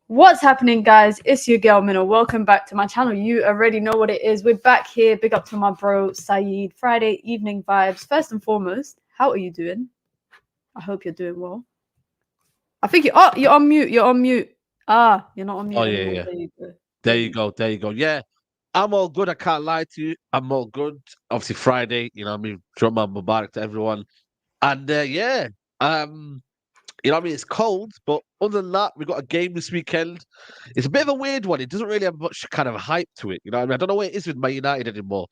What's happening, guys? It's your girl Mina. Welcome back to my channel. You already know what it is. We're back here. Big up to my bro Saeed. Friday evening vibes. First and foremost, how are you doing? I hope you're doing well. I think you're on mute. You're on mute. You're not on mute. Oh yeah. There you go. Yeah, I'm all good. I can't lie to you. I'm all good. Obviously Friday, you know what I mean? Drop my Mubarak to everyone. And you know what I mean? It's cold, but other than that, we've got a game this weekend. It's a bit of a weird one. It doesn't really have much kind of hype to it. You know what I mean? I don't know what it is with Man United anymore,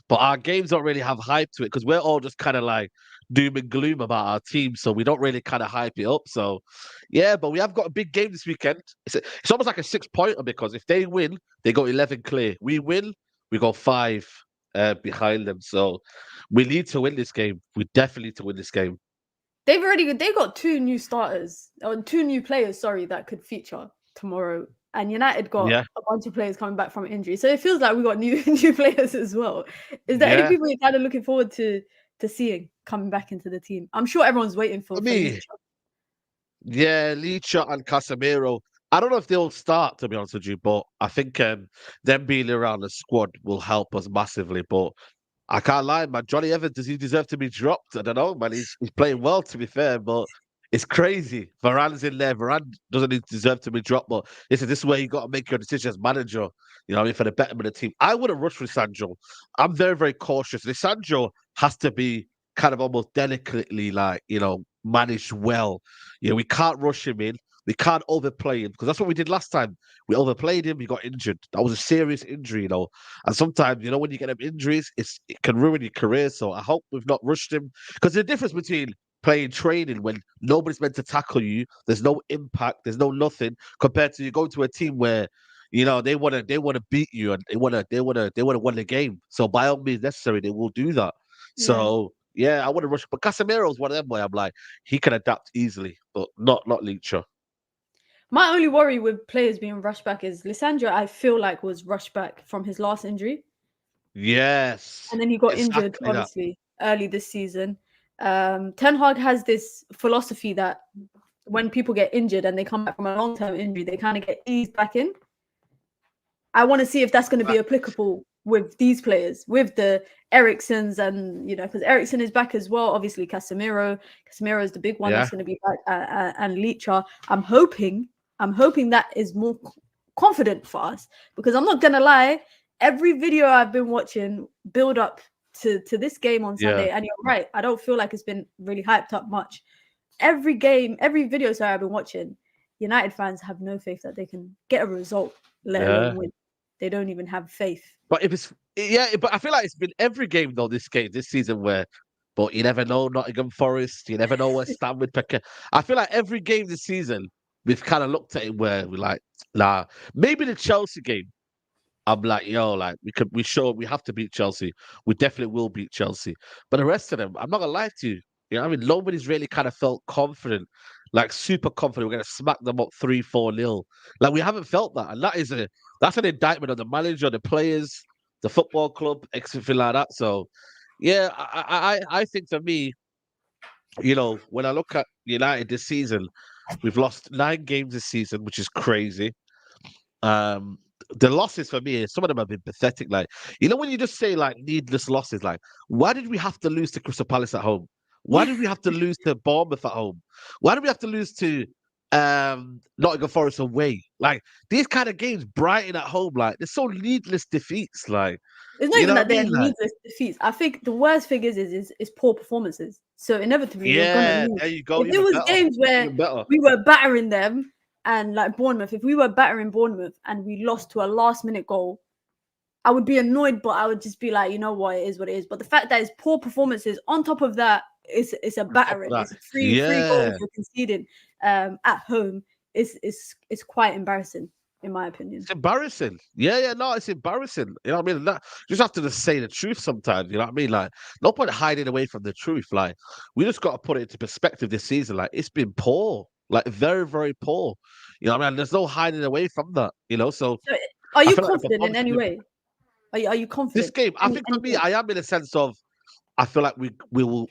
but our games don't really have hype to it because we're all just kind of like doom and gloom about our team. So we don't really kind of hype it up. So yeah, but we have got a big game this weekend. It's almost like a 6-pointer because if they win, they go 11 clear. We win, we go 5 behind them. So we need to win this game. We definitely need to win this game. They've got 2 new starters or 2 new players, that could feature tomorrow. And United got a bunch of players coming back from injury. So it feels like we got new players as well. Is there any people you're kind of looking forward to seeing coming back into the team? I'm sure everyone's waiting for me. Licha and Casemiro. I don't know if they'll start, to be honest with you, but I think them being around the squad will help us massively. But I can't lie, man. Johnny Evans, does he deserve to be dropped? I don't know, man. He's playing well, to be fair, but it's crazy. Varane's in there. Varane doesn't deserve to be dropped, but this is where you got to make your decision as manager, you know what I mean, for the betterment of the team. I wouldn't rush with Sancho. I'm very, very cautious. Sancho has to be kind of almost delicately, managed well. You know, we can't rush him in. We can't overplay him because that's what we did last time. We overplayed him. He got injured. That was a serious injury, you know. And sometimes, you know, when you get them injuries, it can ruin your career. So I hope we've not rushed him because the difference between playing training when nobody's meant to tackle you, there's no impact, there's no nothing, compared to you go to a team where, you know, they want to beat you and they want to win the game. So by all means necessary, they will do that. Yeah. So yeah, I want to rush, but Casemiro's one of them where I'm like, he can adapt easily, but not Licha. My only worry with players being rushed back is Lisandro, I feel like, was rushed back from his last injury. Yes. And then he got injured, obviously, early this season. Ten Hag has this philosophy that when people get injured and they come back from a long-term injury, they kind of get eased back in. I want to see if that's going to be applicable with these players, with the Eriksen's and, you know, because Eriksen is back as well. Obviously, Casemiro is the big one that's going to be back, and Licha. I'm hoping that is more confident for us because I'm not going to lie, every video I've been watching build up to this game on Sunday, and you're right, I don't feel like it's been really hyped up much. Every video I've been watching, United fans have no faith that they can get a result, let alone win. They don't even have faith. But but I feel like it's been every game though this season but you never know, Nottingham Forest, you never know where Stam with Pekka. I feel like every game this season we've kind of looked at it where we're like, nah, maybe the Chelsea game. I'm like, yo, like we have to beat Chelsea. We definitely will beat Chelsea. But the rest of them, I'm not gonna lie to you. You know what I mean? Nobody's really kind of felt confident, like super confident. We're gonna smack them up 3-4-0. Like we haven't felt that, and that's an indictment on the manager, the players, the football club, everything like that. So, yeah, I think for me, you know, when I look at United this season, we've lost 9 games this season, which is crazy. The losses for me, some of them have been pathetic. Like, you know, when you just say like needless losses, like, why did we have to lose to Crystal Palace at home? Why did we have to lose to Bournemouth at home? Why did we have to lose to Nottingham Forest away. Like these kind of games, Brighton at home, like they're so needless defeats. Like It's not you even know what that I they're mean? Like needless defeats. I think the worst thing is poor performances. So inevitably you're gonna yeah, lose. there you go. If there Even was better, games where even better. we were battering them and like Bournemouth, if we were battering Bournemouth and we lost to a last minute goal, I would be annoyed, but I would just be like, you know what, it is what it is. But the fact that it's poor performances on top of that, it's a On top of battering. that, It's three goals yeah. you're conceding at home. It's quite embarrassing in my opinion. It's embarrassing. Yeah, no, it's embarrassing. You know what I mean? That, you just have to just say the truth sometimes. You know what I mean? Like, no point hiding away from the truth. Like, we just got to put it into perspective this season. Like, it's been poor, like very, very poor. You know what I mean? There's no hiding away from that. You know, so So, are I you feel like the confident in performance any way? Are you this confident? game. I think for me, Anything? I am in a sense of I feel like we will.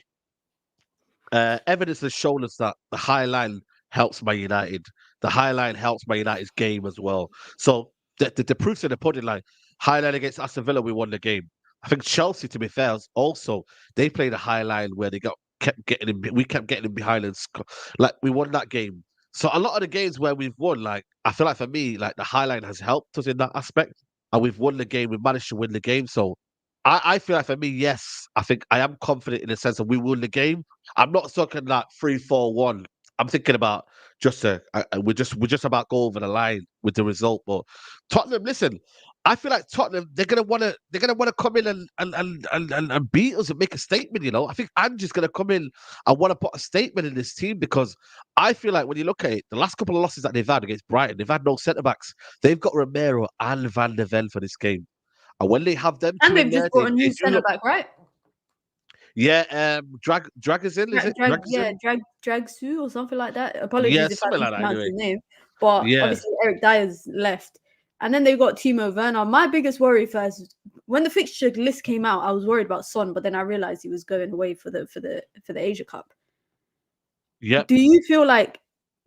Evidence has shown us that the high line helps Man United. The high line helps Man United's game as well. So the proof's in the pudding. Like high line against Aston Villa, we won the game. I think Chelsea, to be fair, also they played a high line where they kept getting in. We kept getting in behind and like we won that game. So a lot of the games where we've won, like I feel like for me, like the high line has helped us in that aspect, and we've won the game. We've managed to win the game. So I feel like for me, yes, I think I am confident in the sense that we won the game. I'm not talking like 3-4-1. I'm thinking about we're just about go over the line with the result. But Tottenham, listen, I feel like Tottenham they're gonna come in and beat us and make a statement. You know, I think Ange's gonna come in and want to put a statement in this team because I feel like when you look at it, the last couple of losses that they've had against Brighton, they've had no centre backs. They've got Romero and Van der Ven for this game. And when they have them And two they've in just there, brought a they new do centre look. back, right? Yeah, Dragazin, is it? Dragazin? Dragsu or something like that. Yeah, Apologies if I something like that mispronounced anyway. his name, but Yeah. obviously Eric Dyer's left, and then they got Timo Werner. My biggest worry first, when the fixture list came out, I was worried about Son, but then I realized he was going away for the Asia Cup. Yep. Do you feel like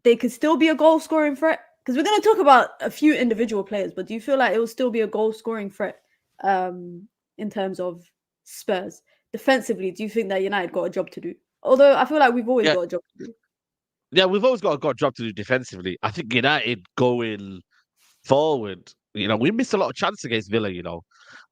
they could still be a goal scoring threat? Because we're going to talk about a few individual players, but do you feel like it will still be a goal scoring threat in terms of Spurs? Defensively, do you think that United got a job to do? Although I feel like we've always Yeah. got a job to do. Yeah, we've always got a job to do defensively. I think United going forward, we missed a lot of chances against Villa,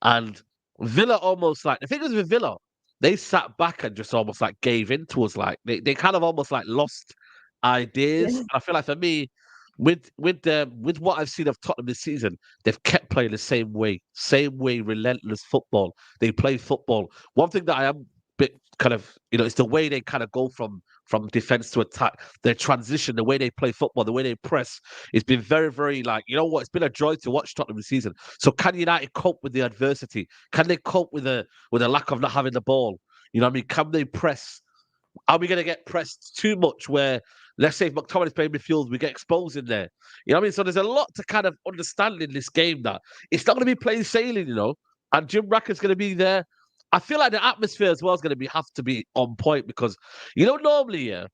and Villa almost like the thing is with Villa, they sat back and just almost like gave in to us. Like they kind of almost like lost ideas. Yeah. And I feel like for me, with what I've seen of Tottenham this season, they've kept playing the same way, relentless football. They play football. One thing that I am bit kind of, it's the way they kind of go from defense to attack, their transition, the way they play football, the way they press. It's been very, very like, you know what? It's been a joy to watch Tottenham this season. So can United cope with the adversity? Can they cope with the lack of not having the ball? You know what I mean? Can they press? Are we going to get pressed too much where, let's say if McTominay's playing midfield, we get exposed in there? You know what I mean? So there's a lot to kind of understand in this game that it's not going to be plain sailing, and Jim Racker's going to be there. I feel like the atmosphere as well is going to have to be on point because, normally, yeah,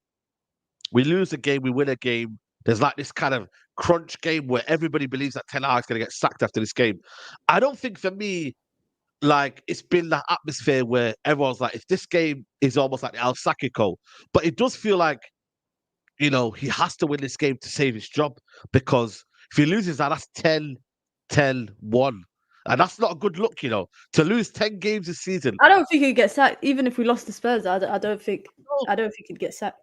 we lose a game, we win a game. There's like this kind of crunch game where everybody believes that Ten Hag's going to get sacked after this game. I don't think for me, like it's been that atmosphere where everyone's like, if this game is almost like the El Sacico, but it does feel like, he has to win this game to save his job because if he loses that's 10-1. And that's not a good look, to lose 10 games this season. I don't think he'd get sacked, even if we lost to Spurs. I don't think he'd get sacked.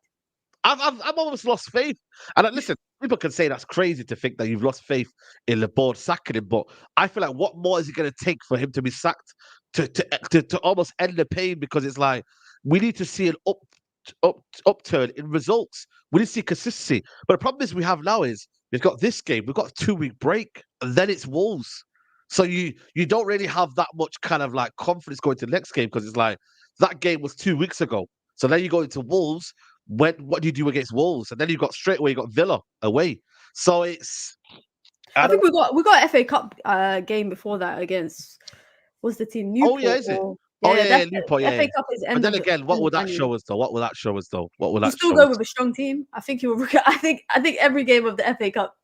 I've almost lost faith. And listen, people can say that's crazy to think that you've lost faith in the board sacking him, but I feel like what more is it going to take for him to be sacked to almost end the pain? Because it's like we need to see an upturn in results. We need to see consistency. But the problem is we have now is we've got this game, we've got a 2-week break, and then it's Wolves. So you don't really have that much kind of like confidence going to the next game because it's like that game was 2 weeks ago. So then you go into Wolves. What do you do against Wolves? And then you got Villa away. So it's. I think we got FA Cup game before that against what's the team? Newport. Oh yeah, is it? Newport. FA Cup is end. But then again, what would that show us though? What will that show us though? What will that still go with a strong team? I think he will. I think every game of the FA Cup,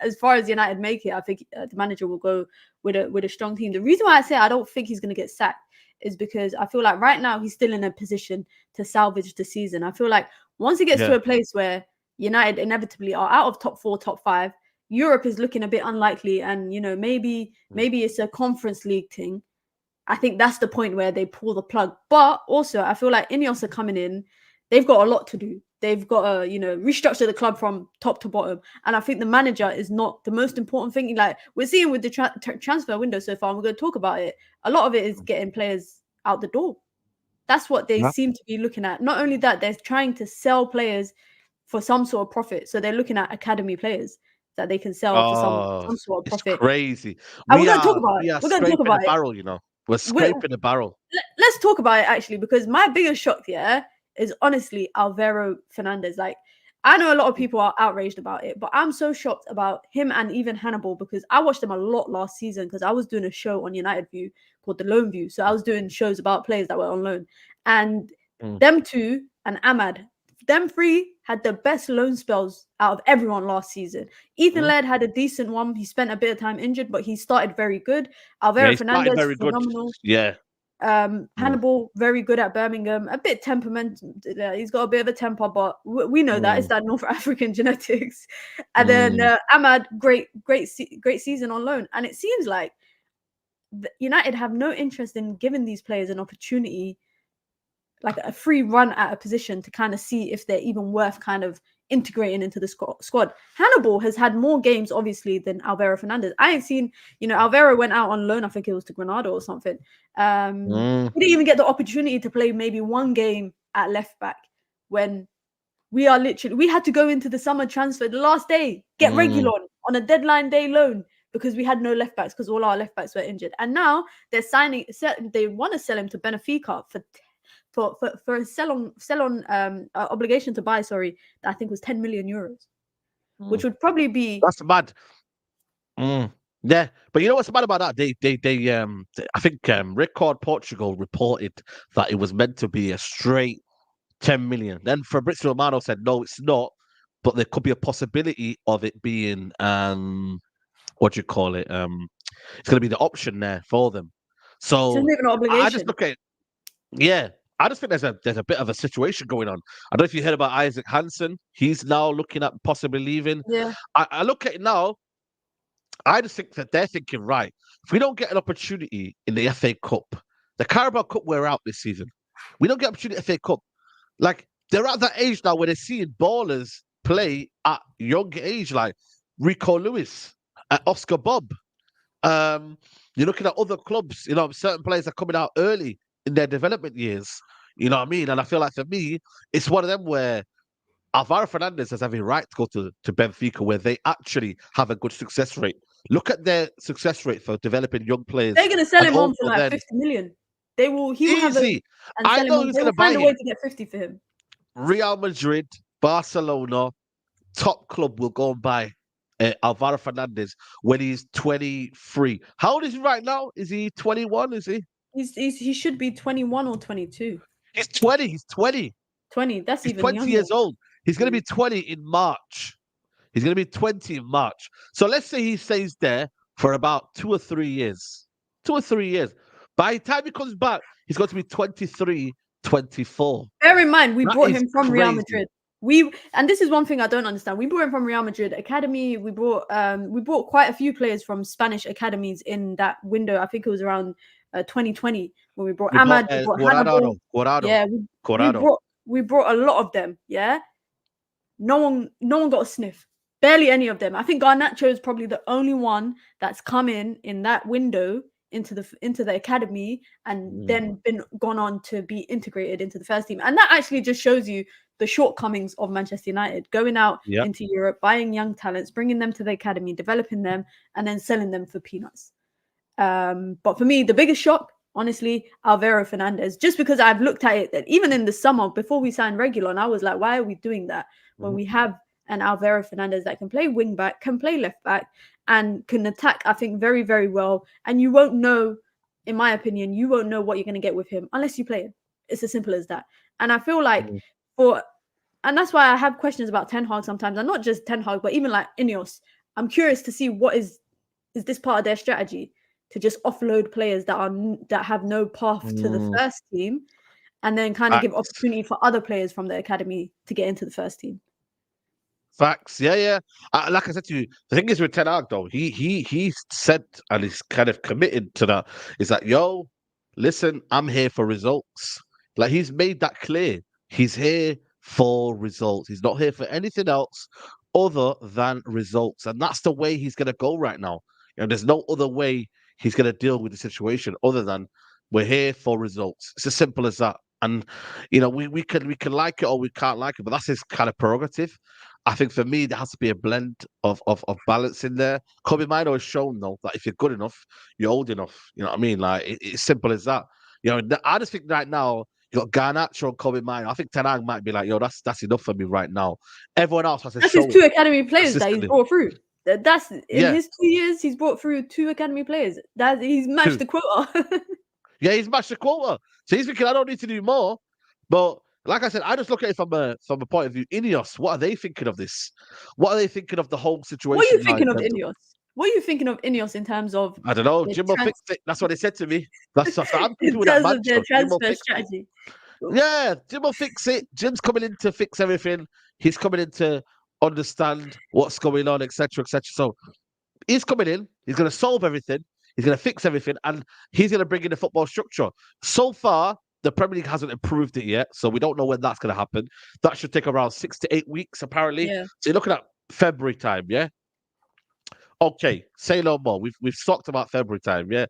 as far as United make it, I think the manager will go with a strong team. The reason why I say I don't think he's going to get sacked is because I feel like right now he's still in a position to salvage the season. I feel like once he gets to a place where United inevitably are out of top 4, top 5. Europe is looking a bit unlikely, and maybe it's a Conference League thing. I think that's the point where they pull the plug. But also, I feel like INEOS are coming in. They've got a lot to do. They've got to, restructure the club from top to bottom. And I think the manager is not the most important thing. Like we're seeing with the transfer window so far, and we're going to talk about it. A lot of it is getting players out the door. That's what they seem to be looking at. Not only that, they're trying to sell players for some sort of profit. So they're looking at academy players that they can sell for some sort of profit. It's crazy. And we're going to talk about it. We're going to talk about the barrel, We're scraping the barrel. Let's talk about it, actually, because my biggest shock, is honestly Alvaro Fernandez. Like, I know a lot of people are outraged about it, but I'm so shocked about him and even Hannibal, because I watched them a lot last season because I was doing a show on United View called The Loan View. So I was doing shows about players that were on loan. And them two and Ahmad, them three had the best loan spells out of everyone last season. Ethan Laird had a decent one. He spent a bit of time injured, but he started very good. Alvaro Fernandez, very phenomenal. Good. Yeah. Hannibal, very good at Birmingham. A bit temperamental. He's got a bit of a temper, but we know that it's that North African genetics. And then Ahmad, great season on loan. And it seems like United have no interest in giving these players an opportunity, like a free run at a position, to kind of see if they're even worth kind of integrating into the squad. Hannibal has had more games, obviously, than Alvaro Fernandez. I ain't seen, Alvaro went out on loan. I think it was to Granada or something. He didn't even get the opportunity to play maybe one game at left back when we had to go into the summer transfer the last day, get Reguilon on a deadline day loan because we had no left backs because all our left backs were injured. And now they want to sell him to Benfica for a sell on obligation to buy, that I think was 10 million euros, which would probably be... That's bad. Yeah, but you know what's bad about that? They I think Record Portugal reported that it was meant to be a straight 10 million. Then Fabrizio Romano said, no, it's not, but there could be a possibility of it being, what do you call it? It's going to be the option there for them. So I just look at I just think there's a bit of a situation going on. I don't know if you heard about Isaac Hansen. He's now looking at possibly leaving. Yeah. I look at it now. I just think that they're thinking, right, if we don't get an opportunity in the FA Cup, the Carabao Cup, we're out this season. We don't get an opportunity in the FA Cup. Like, they're at that age now where they're seeing ballers play at young age, like Rico Lewis, Oscar Bob. You're looking at other clubs, certain players are coming out early in their development years. You know what I mean? And I feel like for me, it's one of them where Alvaro Fernandez has every right to go to Benfica, where they actually have a good success rate. Look at their success rate for developing young players. They're going to sell him on for like 50 million. He will have a, and I know he's going to find a way to get 50 for him. Real Madrid, Barcelona, top club will go and buy Alvaro Fernandez when he's 23. How old is he right now? Is he 21? Is he? He should be 21 or 22. He's 20. He's 20. 20. That's even 20 younger. years old. He's going to be 20 in March. He's going to be 20 in March. So let's say he stays there for about 2 or 3 years. 2 or 3 years. By the time he comes back, he's going to be 23, 24. Bear in mind, we brought him from Real Madrid. And this is one thing I don't understand. We brought him from Real Madrid Academy. We brought quite a few players from Spanish academies in that window. I think it was around 2020 when we brought Ahmad. We brought Hannibal. Yeah, we brought a lot of them. Yeah, no one got a sniff. Barely any of them. I think Garnacho is probably the only one that's come in that window into the academy and then gone on to be integrated into the first team. And that actually just shows you the shortcomings of Manchester United, going out into Europe, buying young talents, bringing them to the academy, developing them, and then selling them for peanuts. But for me, the biggest shock, honestly, Alvaro Fernandez, just because I've looked at it that even in the summer before we signed Reguilon, I was like, why are we doing that when we have an Alvaro Fernandez that can play wing back, can play left back, and can attack, I think, very, very well. And you won't know, in my opinion, you won't know what you're going to get with him unless you play him. It's as simple as that. And I feel like and that's why I have questions about Ten Hag sometimes, and not just Ten Hag, but even like INEOS. I'm curious to see what is this part of their strategy to just offload players that have no path to the first team, and then kind of give opportunity for other players from the academy to get into the first team. Facts. Yeah, yeah. Like I said to you, the thing is with Ten Hag though, he said and he's kind of committed to that. Is that yo, listen, I'm here for results. Like he's made that clear. He's here for results. He's not here for anything else other than results, and that's the way he's gonna go right now. There's no other way he's gonna deal with the situation other than we're here for results. It's as simple as that. And we can like it or we can't like it, but that's his kind of prerogative. I think for me, there has to be a blend of balance in there. Kobe Mino has shown though that if you're good enough, you're old enough. You know what I mean? Like it's simple as that. I just think right now you got Garnacho and Kobe Mino. I think Ten Hag might be like, yo, that's enough for me right now. Everyone else has to That's his show 2 academy players that he's consistently. brought through. That's in Yeah, his 2 years, he's brought through 2 academy players. That he's matched two. the quota. Yeah, he's matched the quota. So he's thinking, I don't need to do more. But like I said, I just look at it from a point of view. INEOS, what are they thinking of this? What are they thinking of the whole What are situation you now in thinking of terms of, INEOS? What are you thinking of INEOS in terms of I don't know, their Jim will fix it. That's what they said to me. That's so I'm in thinking with that terms of their mantra. Jim will transfer fix it. strategy? Yeah, Jim will fix it. Jim's coming in to fix everything. He's coming in to understand what's going on, etc., etc. So he's coming in, he's going to solve everything, he's going to fix everything, and he's going to bring in the football structure. So far, the Premier League hasn't improved it yet, so we don't know when that's going to happen. That should take around 6 to 8 weeks, apparently. Yeah. So you're looking at February time, yeah? Okay, say no more. We've talked about February time, yeah.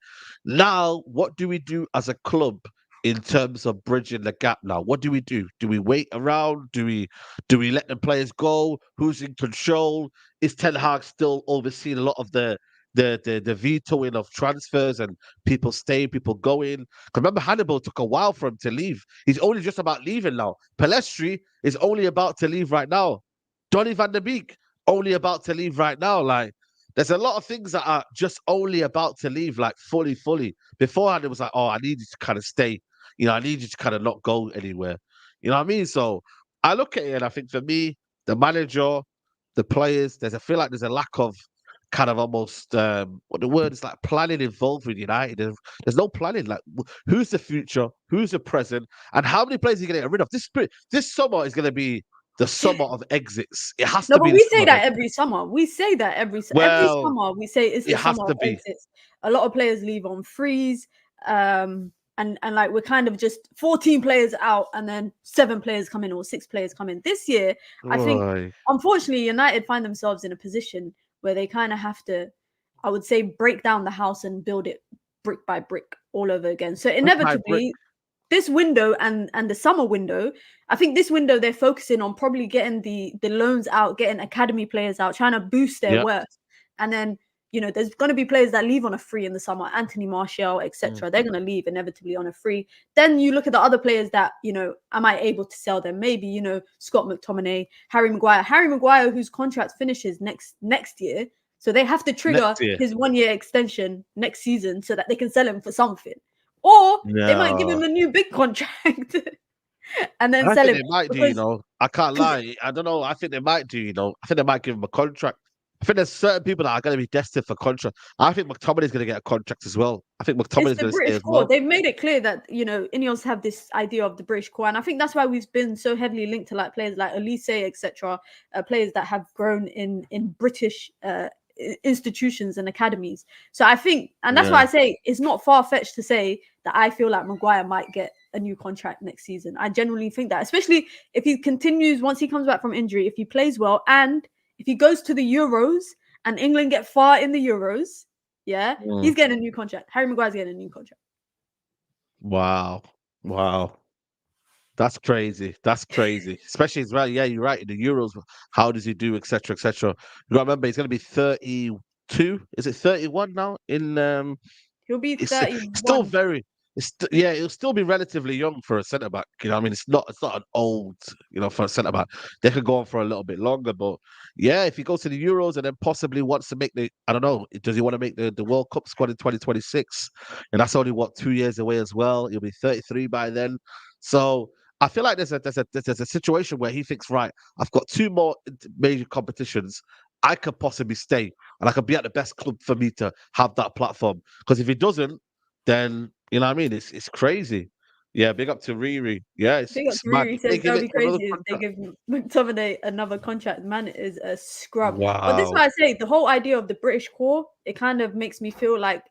Now, what do we do as a club in terms of bridging the gap now? What do we do? Do we wait around? Do we let the players go? Who's in control? Is Ten Hag still overseeing a lot of the vetoing of transfers and people staying, people going? 'Cause remember, Hannibal took a while for him to leave. He's only just about leaving now. Palestri is only about to leave right now. Donny van der Beek only about to leave right now. Like there's a lot of things that are just only about to leave, like fully. Beforehand, it was like, oh, I need you to kind of stay. I need you to kind of not go anywhere. You know what I mean? So I look at it and I think for me, the manager, the players, I feel like there's a lack of kind of almost what the word is like planning involved with United. There's no planning. Like who's the future, who's the present, and how many players are you going to get rid of? This summer is going to be the summer of exits. It has No, to but be the we say summer of that exits. every summer. We say that every Well, summer. We say it's it the has summer to of be. exits. A lot of players leave on freeze. And like we're kind of just 14 players out and then 7 players come in or 6 players come in. This year, I think Right. unfortunately United find themselves in a position where they kind of have to, I would say, break down the house and build it brick by brick all over again. So Brick by brick. inevitably this window and the summer window, I think this window they're focusing on probably getting the loans out, getting academy players out, trying to boost their Yeah. worth. And then there's going to be players that leave on a free in the summer, Anthony Martial, etc. They're going to leave inevitably on a free. Then you look at the other players that am I able to sell them? Maybe Scott McTominay, Harry Maguire, whose contract finishes next year, so they have to trigger Next year. his 1-year extension next season so that they can sell him for something. Or they might give No. him a new big contract and then I sell think him they might do, because I can't lie. I don't know. I think they might do, I think they might give him a contract. I think there's certain people that are going to be destined for contract. I think McTominay's going to get a contract as well. I think it's McTominay's the going to stay British as core. well. They've made it clear that INEOS have this idea of the British core, and I think that's why we've been so heavily linked to like players like Elise, etc. Players that have grown in British institutions and academies. So I think, and that's why I say it's not far-fetched to say that I feel like Maguire might get a new contract next season. I genuinely think that, especially if he continues once he comes back from injury, if he plays well, and if he goes to the Euros and England get far in the Euros, he's getting a new contract. Harry Maguire's getting a new contract. Wow. That's crazy. Especially as well. Yeah, you're right. In the Euros, how does he do, etc., etc. You got to remember, he's going to be 32. Is it 31 now? He'll be It's still 31. very. It'll still be relatively young for a centre back. I mean, it's not an old, for a centre back. They could go on for a little bit longer, but yeah, if he goes to the Euros and then possibly wants to make I don't know, does he want to make the World Cup squad in 2026? And that's only 2 years away as well. He'll be 33 by then. So I feel like there's a situation where he thinks, right, I've got 2 more major competitions. I could possibly stay and I could be at the best club for me to have that platform. Because if he doesn't, then you know what I mean. It's crazy. Yeah, big up to Riri. Yeah, Big up it's to mad. Riri They says give that'll it be another crazy if they contract. give McTominay another contract. Man is a scrub. But this is Wow. why I say the whole idea of the British core, it kind of makes me feel like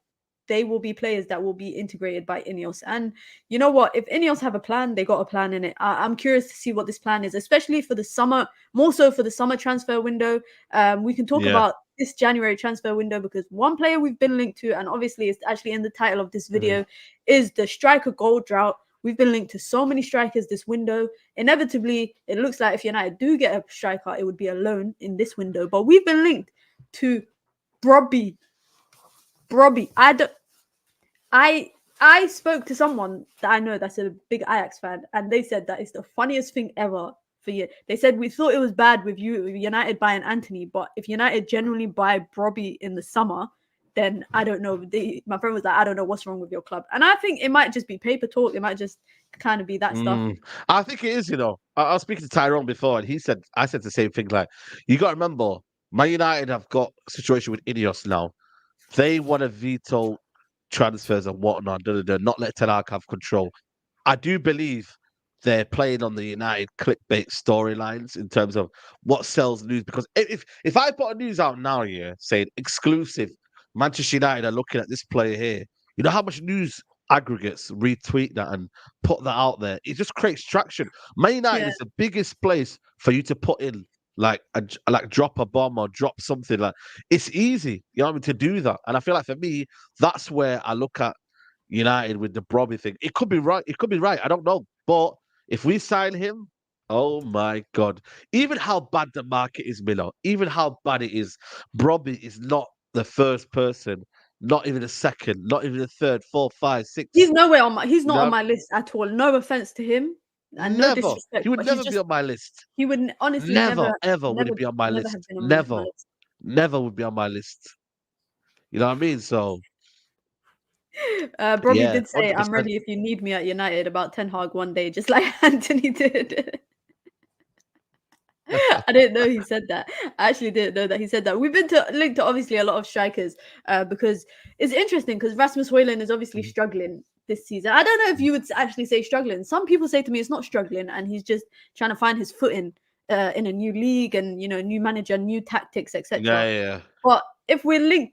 they will be players that will be integrated by INEOS. And you know what? If INEOS have a plan, they got a plan in it. I'm curious to see what this plan is, especially for the summer, more so for the summer transfer window. We can talk Yeah. about this January transfer window because one player we've been linked to, and obviously it's actually in the title of this video, is the striker goal drought. We've been linked to so many strikers this window. Inevitably, it looks like if United do get a striker, it would be a loan in this window. But we've been linked to Brobby. I spoke to someone that I know that's a big Ajax fan, and they said that it's the funniest thing ever for you. They said we thought it was bad with United buying Anthony, but if United genuinely buy Brobby in the summer, then I don't know. My friend was like, I don't know what's wrong with your club, and I think it might just be paper talk. It might just kind of be that stuff. I think it is, I was speaking to Tyrone before, and I said the same thing. Like, you got to remember, Man United have got a situation with INEOS now. They want to veto transfers and whatnot, not let Ten Hag have control. I do believe they're playing on the United clickbait storylines in terms of what sells news. Because if I put a news out now, saying exclusive, Manchester United are looking at this player here, you know how much news aggregates retweet that and put that out there? It just creates traction. Man United is the biggest place for you to put in like drop a bomb or drop something. Like, it's easy, you know what I mean, to do that. And I feel like for me, that's where I look at United with the Brobby thing. It could be right. It could be right. I don't know. But if we sign him, oh my God. Even how bad the market is, Miller, even how bad it is, Brobby is not the first person, not even the second, not even the third, fourth, five, six. He's nowhere on my. He's not on my list at all. No offense to him, and no Never. disrespect. He would But never be on my list. he would honestly Never, ever would it be on my never list. have been on my Never, list. never would be on my list. You know what I mean? So, Brobby yeah, did say, "I'm 100%. ready if you need me at United" about Ten Hag one day, just like Anthony did. I didn't know he said that. I actually didn't know that he said that. We've been linked to obviously a lot of strikers because it's interesting because Rasmus Hojlund is obviously struggling this season. I don't know if you would actually say struggling. Some people say to me it's not struggling and he's just trying to find his footing in a new league and new manager, new tactics, etc. Yeah. But if we're linked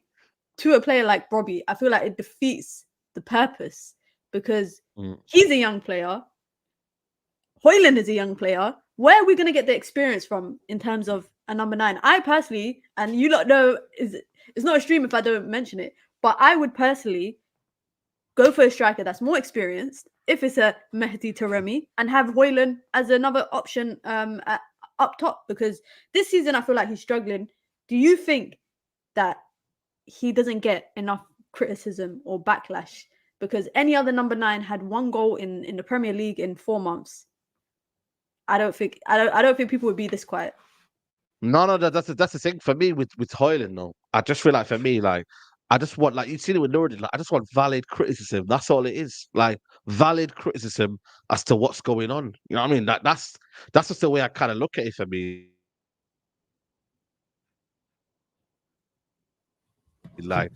to a player like Brobby, I feel like it defeats the purpose because he's a young player. Hojlund is a young player. Where are we going to get the experience from in terms of a number 9? I personally, and you lot know, it's not a stream if I don't mention it, but I would personally go for a striker that's more experienced, if it's a Mehdi Taremi, and have Hojlund as another option up top, because this season I feel like he's struggling. Do you think that he doesn't get enough criticism or backlash? Because any other number 9 had 1 goal in the Premier League in 4 months. I don't think people would be this quiet. No, that's the thing for me with Hojlund. No, I just feel like for me, like I just want, like you've seen it with Nuruddin, like I just want valid criticism. That's all it is, like valid criticism as to what's going on. You know what I mean? That's just the way I kind of look at it for me. Like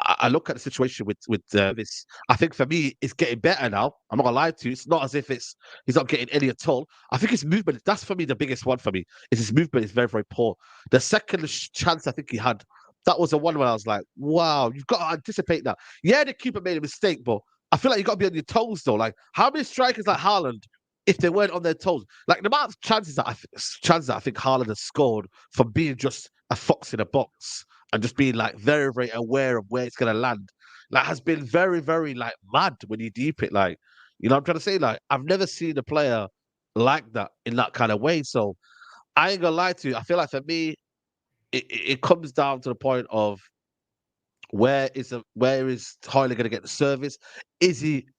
I look at the situation with this. I think for me, it's getting better now. I'm not gonna lie to you. It's not as if he's not getting any at all. I think his movement. That's for me the biggest one for me. Is his movement is very poor. The second chance I think he had, that was the one where I was like, wow, you've got to anticipate that. Yeah, the keeper made a mistake, but I feel like you got to be on your toes though. Like how many strikers like Haaland, if they weren't on their toes, like the amount of chances that I think Haaland has scored from being just a fox in a box and just being like very aware of where it's gonna land, like has been very like mad when you deep it. Like, you know what I'm trying to say? Like, I've never seen a player like that in that kind of way. So I ain't gonna lie to you. I feel like for me, it comes down to the point of where is Hojlund going to get the service?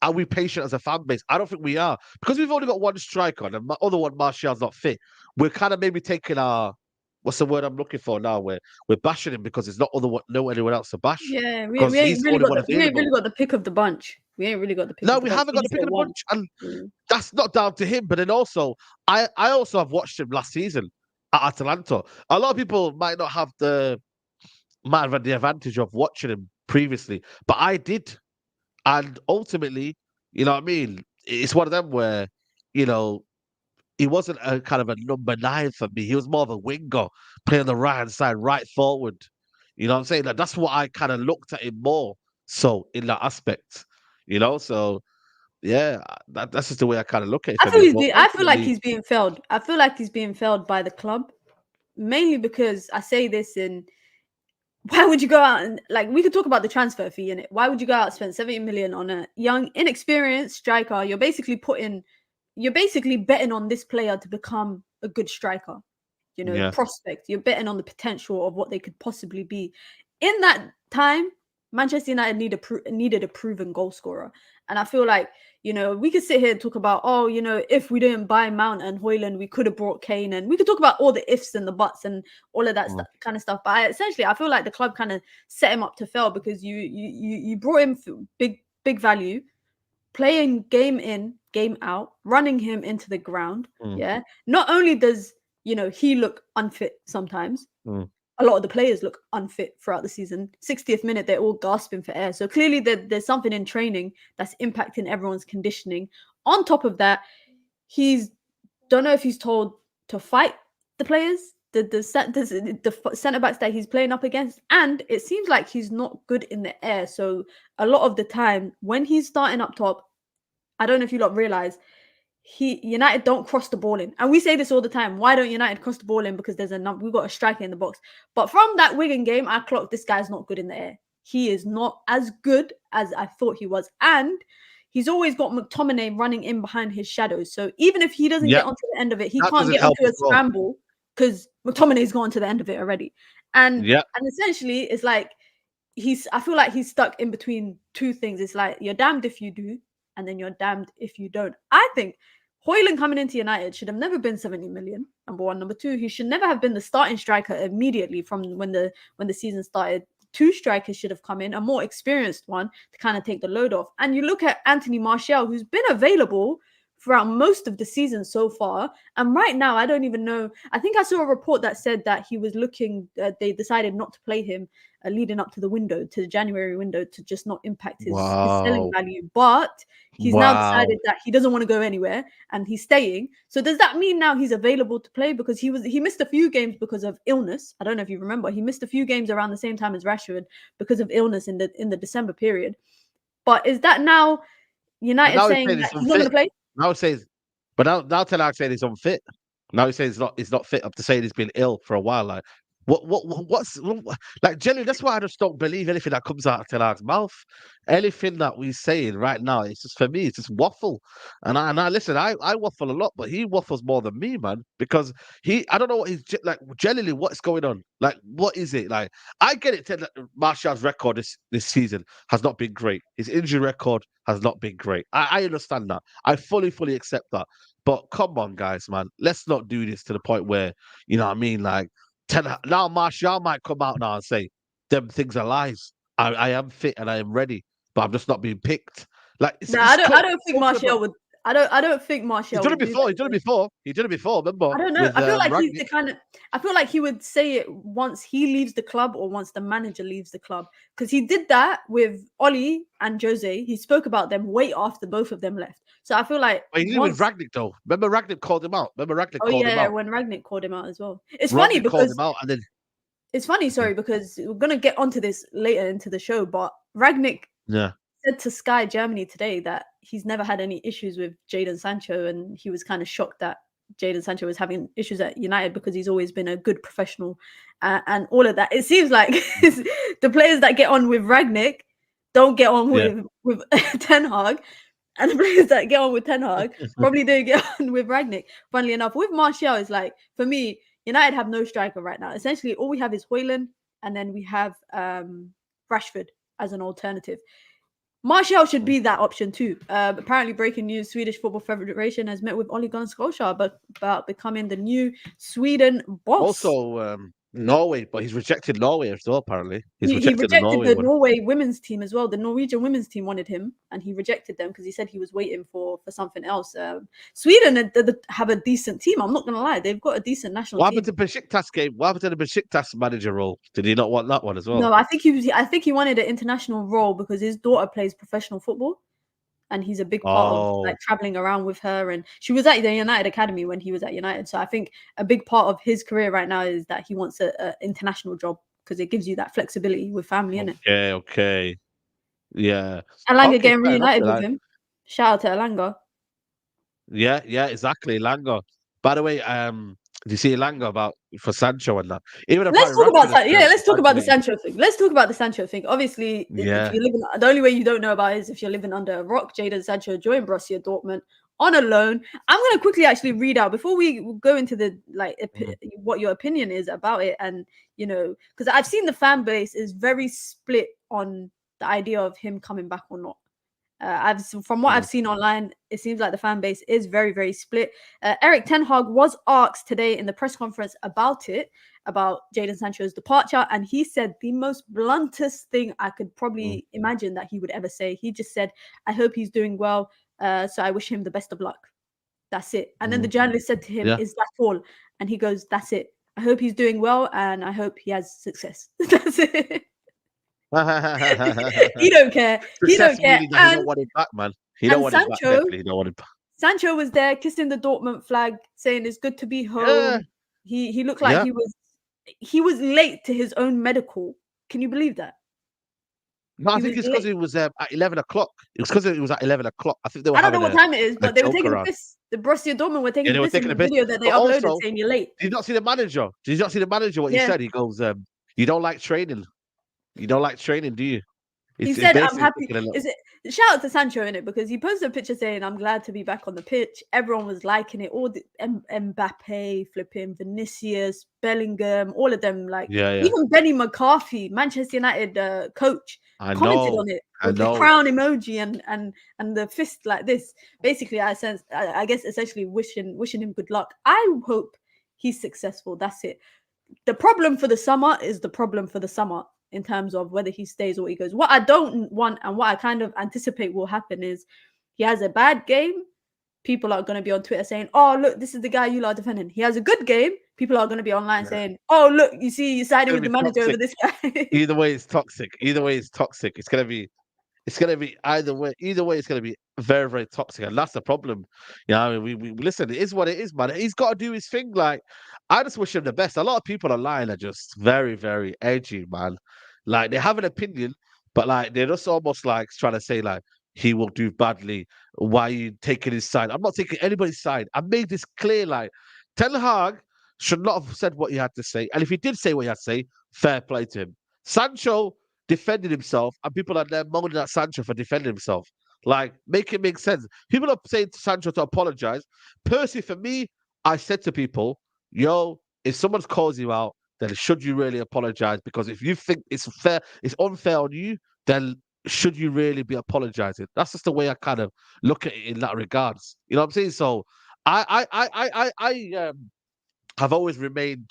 Are we patient as a fan base? I don't think we are, because we've only got one striker and the other one, Martial's not fit. We're kind of maybe taking our, what's the word I'm looking for now? We're bashing him because there's no anyone else to bash. Yeah, we Because ain't he's the really only one available. got the pick of the bunch. We ain't really got the pick No, of the we bunch. haven't We got the just pick of the got one. bunch, and that's not down to him. But then also, I also have watched him last season at Atalanta. A lot of people might not have the advantage of watching him previously, but I did, and ultimately, you know what I mean. it's one of them where, you know, he wasn't a kind of a number 9 for me. He was more of a winger, playing on the right hand side, right forward. You know what I'm saying? Like, that's what I kind of looked at him more so in that aspect. You know, so yeah, that's just the way I kind of look at it for me. But I feel like ultimately, he's being failed. I feel like he's being failed by the club, mainly because I say this in. Why would you go out and like we could talk about the transfer fee in it? Why would you go out and spend 70 million on a young, inexperienced striker? You're basically betting on this player to become a good striker, you know, yeah, prospect. You're betting on the potential of what they could possibly be. In that time, Manchester United needed a proven goal scorer. And I feel like, you know, we could sit here and talk about, oh, you know, if we didn't buy Mount and Hojlund, we could have brought Kane. And we could talk about all the ifs and the buts and all of that kind of stuff. But essentially, I feel like the club kind of set him up to fail because you brought him for big value, playing game in, game out, running him into the ground. Yeah. Not only does, you know, he look unfit sometimes, a lot of the players look unfit throughout the season. 60th minute, they're all gasping for air. So clearly there's something in training that's impacting everyone's conditioning. On top of that, don't know if he's told to fight the players, the centre backs that he's playing up against, and it seems like he's not good in the air. So a lot of the time when he's starting up top, I don't know if you lot realize, United don't cross the ball in, and we say this all the time. Why don't United cross the ball in? Because we've got a striker in the box. But from that Wigan game, I clocked this guy's not good in the air. He is not as good as I thought he was, and he's always got McTominay running in behind his shadows. So even if he doesn't get onto the end of it, he can't get onto a scramble because McTominay's gone to the end of it already. And essentially, it's like I feel like he's stuck in between two things. It's like you're damned if you do, and then you're damned if you don't. I think Hojlund coming into United should have never been 70 million. Number one. Number two, he should never have been the starting striker immediately from when the season started. 2 strikers should have come in, a more experienced one to kind of take the load off. And you look at Anthony Martial, who's been available throughout most of the season so far. And right now, I don't even know. I think I saw a report that said that he was they decided not to play him leading up to the January window, to just not impact his selling value. But he's now decided that he doesn't want to go anywhere and he's staying. So does that mean now he's available to play? Because he missed a few games because of illness. I don't know if you remember. He missed a few games around the same time as Rashford because of illness in the December period. But is that now United saying that he's not going to play? Now it says, but now Ten Hag saying he's unfit. Now he says he's not fit up to saying he's been ill for a while. Like what's like generally, that's why I just don't believe anything that comes out of Ten Hag's mouth. Anything that we're saying right now, it's just, for me, it's just waffle. And I listen, I waffle a lot, but he waffles more than me, man. Because I don't know what he's like. Generally, what's going on? Like, what is it? Like, I get it. Martial's record this season has not been great. His injury record has not been great. I understand that. I fully accept that. But come on, guys, man. Let's not do this to the point where, you know what I mean? Like, now Martial might come out now and say, them things are lies. I am fit and I am ready, but I'm just not being picked. Like, I don't think Martial would. I don't think Martial. He did it before. Remember? I don't know. I feel like he's the kind of. I feel like he would say it once he leaves the club or once the manager leaves the club, because he did that with Oli and Jose. He spoke about them way after both of them left. So I feel like he did with Rangnick though. Remember Rangnick called him out. Called him out. When Rangnick called him out as well. It's funny because called him out and then. It's funny, sorry, because we're gonna get onto this later into the show, but Rangnick said to Sky Germany today that he's never had any issues with Jadon Sancho, and he was kind of shocked that Jadon Sancho was having issues at United because he's always been a good professional and all of that. It seems like the players that get on with Rangnick don't get on with Ten Hag, and the players that get on with Ten Hag probably don't get on with Rangnick. Funnily enough, with Martial, it's like, for me, United have no striker right now. Essentially, all we have is Hojlund, and then we have Rashford as an alternative. Martial should be that option too. Apparently, breaking news: Swedish Football Federation has met with Ole Gunnar Solskjaer about becoming the new Sweden boss. Also, Norway, but he's rejected Norway as well. Apparently, he rejected the Norway women's team as well. The Norwegian women's team wanted him, and he rejected them because he said he was waiting for something else. Sweden have a decent team. I'm not gonna lie, they've got a decent national team. What happened to Besiktas game? What happened to the Besiktas manager role? Did he not want that one as well? No, I think he wanted an international role because his daughter plays professional football. and he's a big part of Oh, like traveling around with her. And she was at the United Academy when he was at United. So I think a big part of his career right now is that he wants a international job because it gives you that flexibility with family, innit? okay. Yeah. Alanga Okay, getting fair enough. reunited with him. Shout out to Alanga. Yeah, exactly. Elanga. By the way, do you see Elanga about for Sancho and that? Even Let's apparently talk about Rashford has let's talk about the congratulated. Sancho thing. Let's talk about the Sancho thing. Obviously, if Yeah. you live in the only way you don't know about it is if you're living under a rock. Jadon Sancho joined Borussia Dortmund on a loan. I'm gonna quickly actually read out before we go into the what your opinion is about it, and because I've seen the fan base is very split on the idea of him coming back or not. From what I've seen online, it seems like the fan base is very, very split. Eric Ten Hag was asked today in the press conference about Jadon Sancho's departure, and he said the most bluntest thing I could probably imagine that he would ever say. He just said, "I hope he's doing well, so I wish him the best of luck." That's it. And then the journalist said to him, Yeah. "Is that all?" And he goes, "That's it. I hope he's doing well, and I hope he has success." That's it. He don't care. He don't care. He don't want it back, man. He don't want it back. Sancho, Definitely, he don't want it back. Sancho was there kissing the Dortmund flag, saying it's good to be home. Yeah. He looked like he was late to his own medical. Can you believe that? No, I think it's because it was at 11 o'clock. It was because it was at 11 o'clock. I think they were I don't know having what time it is, but they were taking around. the piss. The Borussia Dortmund were taking Yeah, the piss in the video that they uploaded also, saying you're late. Did you not see the manager? Did you not see the manager? What he said? He goes, "You don't like training. You don't like training, do you?" He said, "I'm happy." Shout out to Sancho in it because he posted a picture saying, "I'm glad to be back on the pitch." Everyone was liking it. All the Mbappe, flipping Vinicius, Bellingham, all of them. Like even Benny McCarthy, Manchester United coach, commented on it with the crown emoji and the fist like this. Basically, I guess essentially wishing him good luck. I hope he's successful. That's it. The problem for the summer is the problem for the summer in terms of whether he stays or he goes. What I don't want and what I kind of anticipate will happen is he has a bad game. People are going to be on Twitter saying, "Oh, look, this is the guy you are defending." He has a good game. People are going to be online saying, "Oh, look, you see, you sided with the manager over this guy." Either way, it's toxic. It's going to be either way. Either way, it's going to be very, very toxic, and that's the problem. I mean, we listen. It is what it is, man. He's got to do his thing. Like, I just wish him the best. A lot of people online are just very, very edgy, man. Like, they have an opinion, but like they're just almost like trying to say like he will do badly. Why are you taking his side? I'm not taking anybody's side. I made this clear. Like, Ten Hag should not have said what he had to say, and if he did say what he had to say, fair play to him. Sancho defended himself, and people are there moaning at Sancho for defending himself. Like, make it make sense. People are saying to Sancho to apologize. Personally, for me, I said to people, "Yo, if someone's calls you out, then should you really apologize? Because if you think it's unfair on you, then should you really be apologizing?" That's just the way I kind of look at it in that regards. You know what I'm saying? So I have always remained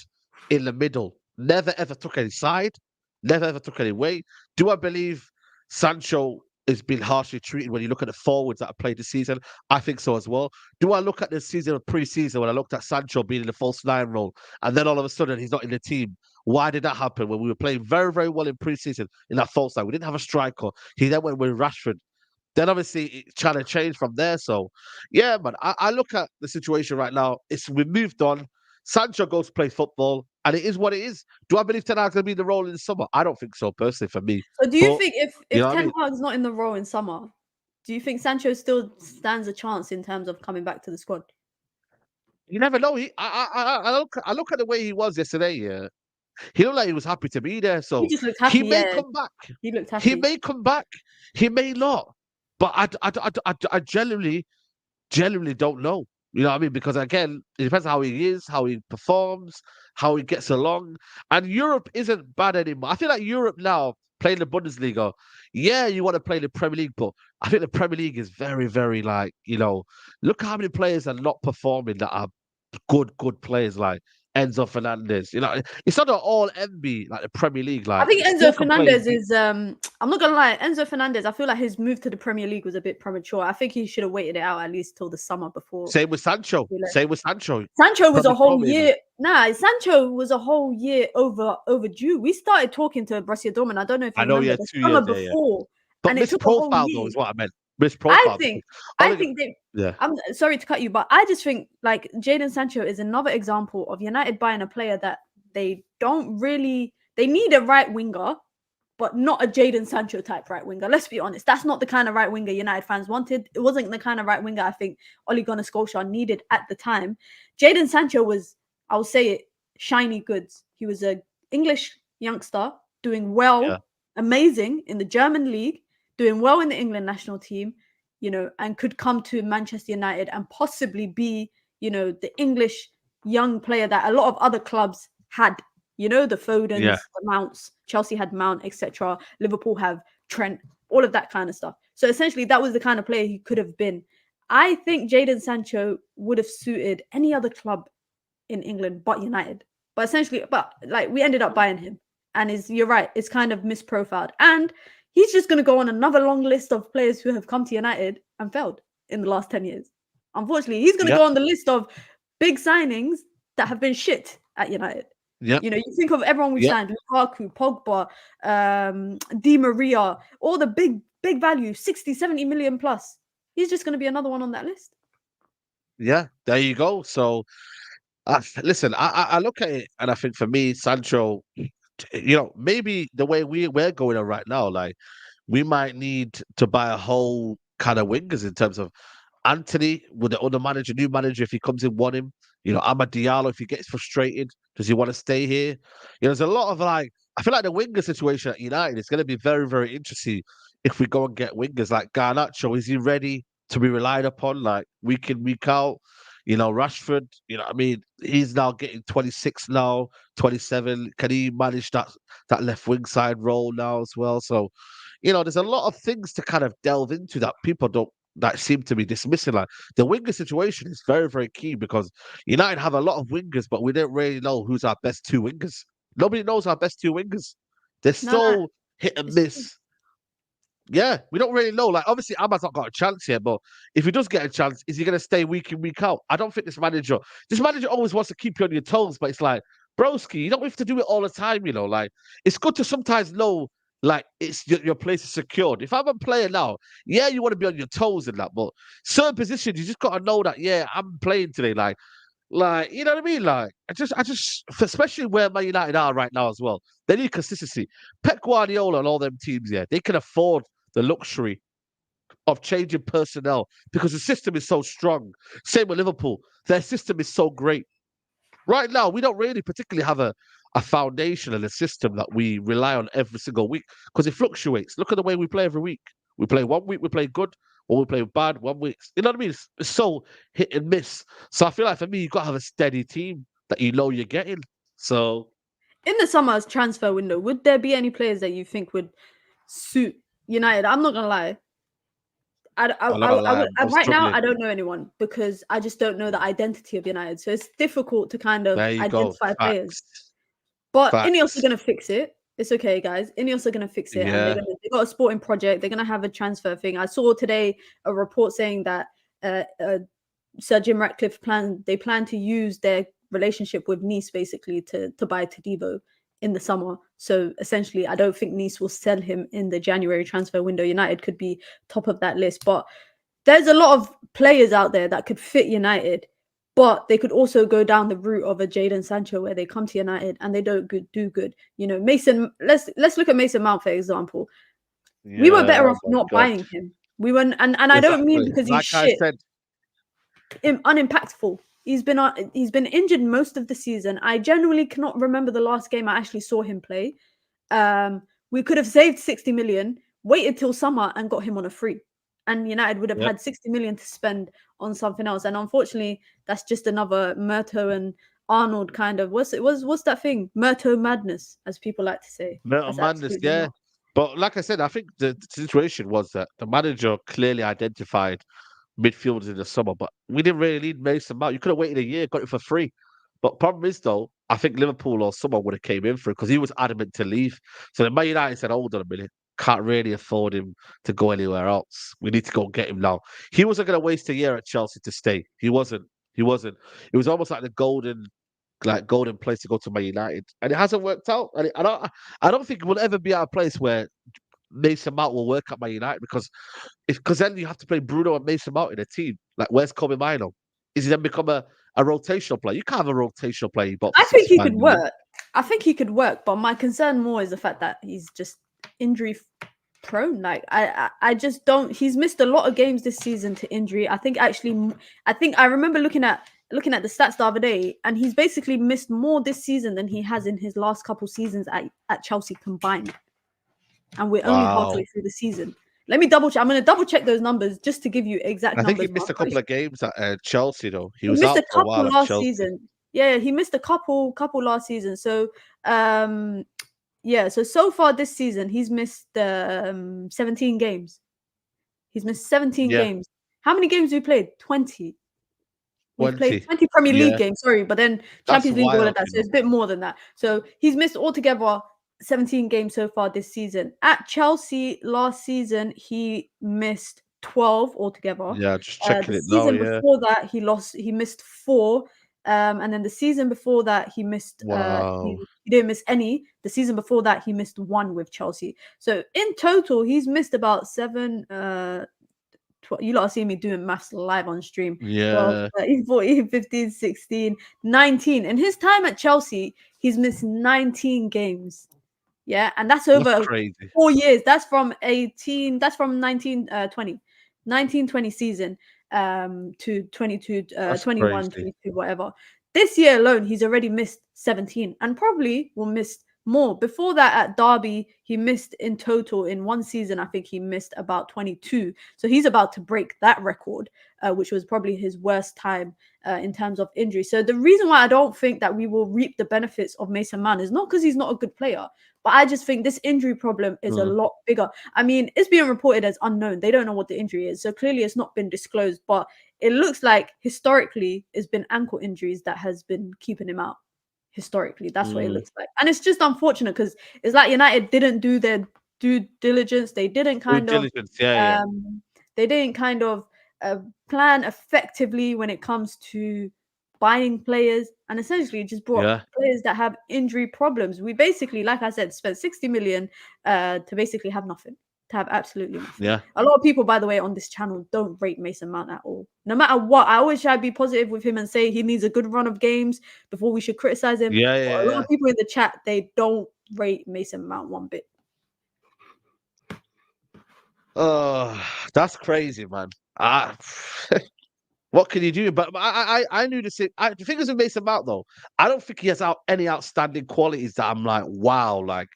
in the middle. Never ever took any side. Never ever took any way. Do I believe Sancho has been harshly treated when you look at the forwards that have played this season? I think so as well. Do I look at the season of pre-season when I looked at Sancho being in the false nine role and then all of a sudden he's not in the team? Why did that happen when we were playing very, very well in pre-season in that false nine? We didn't have a striker. He then went with Rashford. Then obviously it's trying to change from there. So yeah, man, I look at the situation right now. We moved on. Sancho goes to play football, and it is what it is. Do I believe Ten Hag's going to be in the role in the summer? I don't think so, personally, for me. So do you think if Ten Hag's not in the role in summer, do you think Sancho still stands a chance in terms of coming back to the squad? You never know. I look at the way he was yesterday. Yeah, he looked like he was happy to be there. So he just looked happy. He may come back. He looked happy. He may come back. He may not. But I genuinely don't know. You know what I mean? Because again, it depends on how he is, how he performs, how he gets along. And Europe isn't bad anymore. I feel like Europe now, playing the Bundesliga, yeah, you want to play the Premier League, but I think the Premier League is very, very like, look how many players are not performing that are good players like Enzo Fernandez. It's not an all MB like the Premier League. Like, I think Enzo Fernandez is I'm not gonna lie, Enzo Fernandez, I feel like his move to the Premier League was a bit premature. I think he should have waited it out at least till the summer before. Same with Sancho. Sancho was a whole year. Sancho was a whole year overdue. We started talking to Borussia Dortmund. I don't know if you remember the summer before. But misprofile though is what I meant. misprofile. I think they. Yeah. I'm sorry to cut you, but I just think like Jadon Sancho is another example of United buying a player that they don't really. They need a right winger, but not a Jadon Sancho type right winger. Let's be honest. That's not the kind of right winger United fans wanted. It wasn't the kind of right winger I think Ole Gunnar Solskjaer needed at the time. Jadon Sancho was, I'll say it, shiny goods. He was an English youngster doing well, amazing in the German league, doing well in the England national team, you know, and could come to Manchester United and possibly be, you know, the English young player that a lot of other clubs had. You know, the Fodens, the Mounts, Chelsea had Mount, etc. Liverpool have Trent, all of that kind of stuff. So essentially, that was the kind of player he could have been. I think Jadon Sancho would have suited any other club in England but United. But essentially, like we ended up buying him. And you're right, it's kind of misprofiled. And he's just going to go on another long list of players who have come to United and failed in the last 10 years. Unfortunately, he's going to go on the list of big signings that have been shit at United. Yeah. You know, you think of everyone we signed, Lukaku, Pogba, Di Maria, all the big value, 60, 70 million plus. He's just going to be another one on that list. Yeah, there you go. So, listen, I look at it and I think for me, Sancho, you know, maybe the way we're going on right now, like we might need to buy a whole kind of wingers in terms of Anthony with the other manager, new manager, if he comes in, want him. You know, Amad Diallo, if he gets frustrated, does he want to stay here? You know, there's a lot of like, I feel like the winger situation at United is going to be very, very interesting if we go and get wingers like Garnacho. Is he ready to be relied upon like week in, week out? You know, Rashford, you know, I mean, he's now getting 26 now, 27. Can he manage that left wing side role now as well? So, you know, there's a lot of things to kind of delve into that people don't that seem to be dismissing. Like the winger situation is very, very key because United have a lot of wingers, but we don't really know who's our best two wingers. Nobody knows our best two wingers. They're so hit and miss. Yeah, we don't really know. Like, obviously, Ahmad's not got a chance here, but if he does get a chance, is he going to stay week in, week out? I don't think this manager always wants to keep you on your toes, but it's like, broski, you don't have to do it all the time, you know? Like, it's good to sometimes know, like, it's your place is secured. If I'm a player now, yeah, you want to be on your toes and that, but certain positions, you just got to know that, yeah, I'm playing today. Like, you know what I mean? Like, I just, especially where Man United are right now as well, they need consistency. Pep Guardiola and all them teams, yeah, they can afford the luxury of changing personnel because the system is so strong. Same with Liverpool. Their system is so great. Right now, we don't really particularly have a foundation and a system that we rely on every single week because it fluctuates. Look at the way we play every week. We play 1 week, we play good, or we play bad 1 week. You know what I mean? It's so hit and miss. So I feel like for me, you've got to have a steady team that you know you're getting. So in the summer's transfer window, would there be any players that you think would suit United? I'm not gonna lie. Right now, I don't know anyone because I just don't know the identity of United. So it's difficult to kind of identify players. But INEOS are going to fix it. It's okay, guys. INEOS are going to fix it. Yeah. And they've got a sporting project. They're going to have a transfer thing. I saw today a report saying that Sir Jim Ratcliffe plan to use their relationship with Nice basically to buy Todibo in the summer. So essentially, I don't think Nice will sell him in the January transfer window. United could be top of that list. But there's a lot of players out there that could fit United, but they could also go down the route of a Jadon Sancho where they come to United and they don't do good. You know, Mason, let's look at Mason Mount, for example. Yeah, we were better off not buying him. We were, and I don't mean because he's shit. Unimpactful. He's been injured most of the season. I genuinely cannot remember the last game I actually saw him play. We could have saved 60 million, waited till summer and got him on a free. And United would have had 60 million to spend on something else. And unfortunately, that's just another Murto and Arnold kind of what's that thing? Murto madness, as people like to say. Murto madness, yeah. Not. But like I said, I think the situation was that the manager clearly identified midfielders in the summer, but we didn't really need Mason Mount. You could have waited a year, got it for free. But problem is, though, I think Liverpool or someone would have came in for it because he was adamant to leave. So the Man United said, hold on a minute, can't really afford him to go anywhere else. We need to go get him now. He wasn't going to waste a year at Chelsea to stay. He wasn't. It was almost like the golden place to go to Man United. And it hasn't worked out. And I don't think we'll ever be at a place where Mason Mount will work at Man United because then you have to play Bruno and Mason Mount in a team. Like, where's Kobe Mino? Is he then become a rotational player? You can't have a rotational player you bought for I think he 65 could million. work. I think he could work, but my concern more is the fact that he's just injury prone. Like I just don't. He's missed a lot of games this season to injury. I think I remember looking at the stats the other day, and he's basically missed more this season than he has in his last couple seasons at Chelsea combined. And we're only halfway through the season. Let me double check. I'm going to double check those numbers just to give you exact numbers. I think he missed a couple of games at Chelsea, though. He was missed out a for a couple while last at Chelsea. season. Yeah, he missed a couple last season. So, so far this season, he's missed 17 games. He's missed 17 games. How many games have we played? 20. We've played 20 Premier League games, sorry, but then Champions League, all of that. So it's a bit more than that. So he's missed altogether 17 games so far this season. At Chelsea last season, he missed 12 altogether. Yeah, just checking it now. The season before that he missed 4. And then the season before that, he missed he didn't miss any. The season before that, he missed 1 with Chelsea. So in total, he's missed about 7 you lot are seeing me doing maths live on stream. Yeah. 12, 13, 14, 15, 16, 19. In his time at Chelsea, he's missed 19 games. Yeah, and that's over 4 years. That's from 1920 season to 22, 21, 22, whatever. This year alone, he's already missed 17 and probably will miss more. Before that, at Derby, he missed in total in one season. I think he missed about 22. So he's about to break that record, which was probably his worst time in terms of injury. So the reason why I don't think that we will reap the benefits of Mason Mount is not because he's not a good player, but I just think this injury problem is a lot bigger. I mean, it's being reported as unknown. They don't know what the injury is. So clearly it's not been disclosed, but it looks like historically it's been ankle injuries that has been keeping him out. Historically, that's what it looks like. And it's just unfortunate because it's like United didn't do their due diligence. They didn't kind of they didn't kind of plan effectively when it comes to buying players, and essentially just brought players that have injury problems. We basically, like I said, spent 60 million to basically have nothing. To have absolutely nothing. Yeah. A lot of people, by the way, on this channel don't rate Mason Mount at all. No matter what, I always try to be positive with him and say he needs a good run of games before we should criticize him. A lot of people in the chat, they don't rate Mason Mount one bit. Oh, that's crazy, man. What can you do? But I knew the same. The thing is with Mason Mount, though, I don't think he has any outstanding qualities that I'm like, wow, like,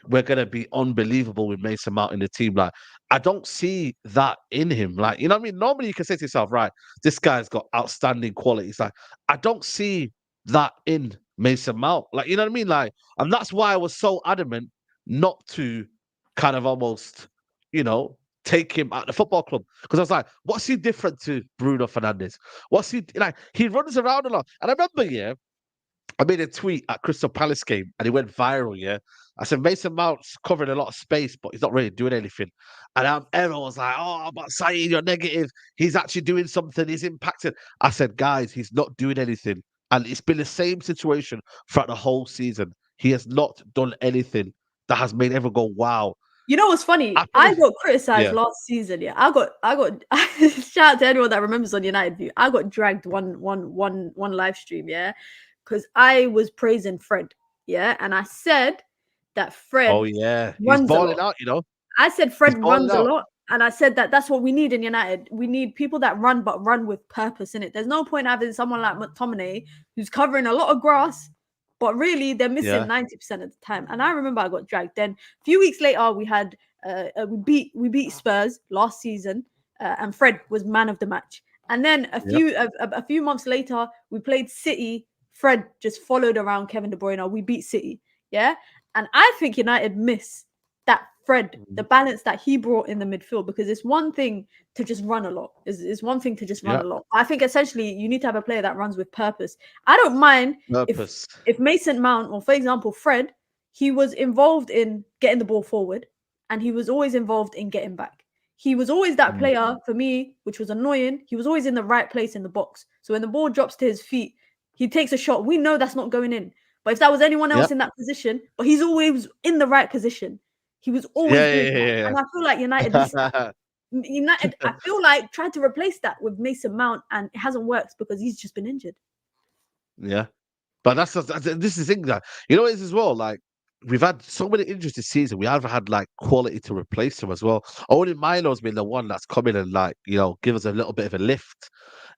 we're gonna be unbelievable with Mason Mount in the team. Like, I don't see that in him. Like, you know what I mean? Normally you can say to yourself, right, this guy's got outstanding qualities. Like, I don't see that in Mason Mount. Like, you know what I mean? Like, and that's why I was so adamant not to kind of almost, take him at the football club. Because I was like, what's he different to Bruno Fernandes? What's he like? He runs around a lot. And I remember, I made a tweet at Crystal Palace game and it went viral, I said, Mason Mount's covering a lot of space, but he's not really doing anything. And everyone was like, oh, but Saeed, you're negative. He's actually doing something. He's impacted. I said, guys, he's not doing anything. And it's been the same situation throughout the whole season. He has not done anything that has made everyone go, wow. You know what's funny? I got criticized last season. I got shout out to anyone that remembers on United View. I got dragged one live stream, because I was praising Fred, and I said that Fred he's balling out, I said Fred runs a lot, and I said that's what we need in United. We need people that run, but run with purpose in it. There's no point having someone like McTominay who's covering a lot of grass, but really they're missing 90% of the time. And I remember I got dragged. Then a few weeks later, we had we beat Spurs last season, and Fred was man of the match. And then a few months later, we played City. Fred just followed around Kevin De Bruyne. We beat City, and I think United miss that Fred, the balance that he brought in the midfield, because it's one thing to just run a lot. It's one thing to just run a lot. I think essentially you need to have a player that runs with purpose. I don't mind if Mason Mount, or for example Fred, he was involved in getting the ball forward and he was always involved in getting back. He was always that player for me, which was annoying. He was always in the right place in the box. So when the ball drops to his feet, he takes a shot. We know that's not going in. But if that was anyone else in that position, but he's always in the right position. He was always doing that. Yeah. And I feel like United missed that. United, I feel like, tried to replace that with Mason Mount, and it hasn't worked because he's just been injured. Yeah. But this is the thing that, you know, it is as well. Like, we've had so many injuries this season. We haven't had like quality to replace him as well. Only Milo's been the one that's come in and, like, you know, give us a little bit of a lift.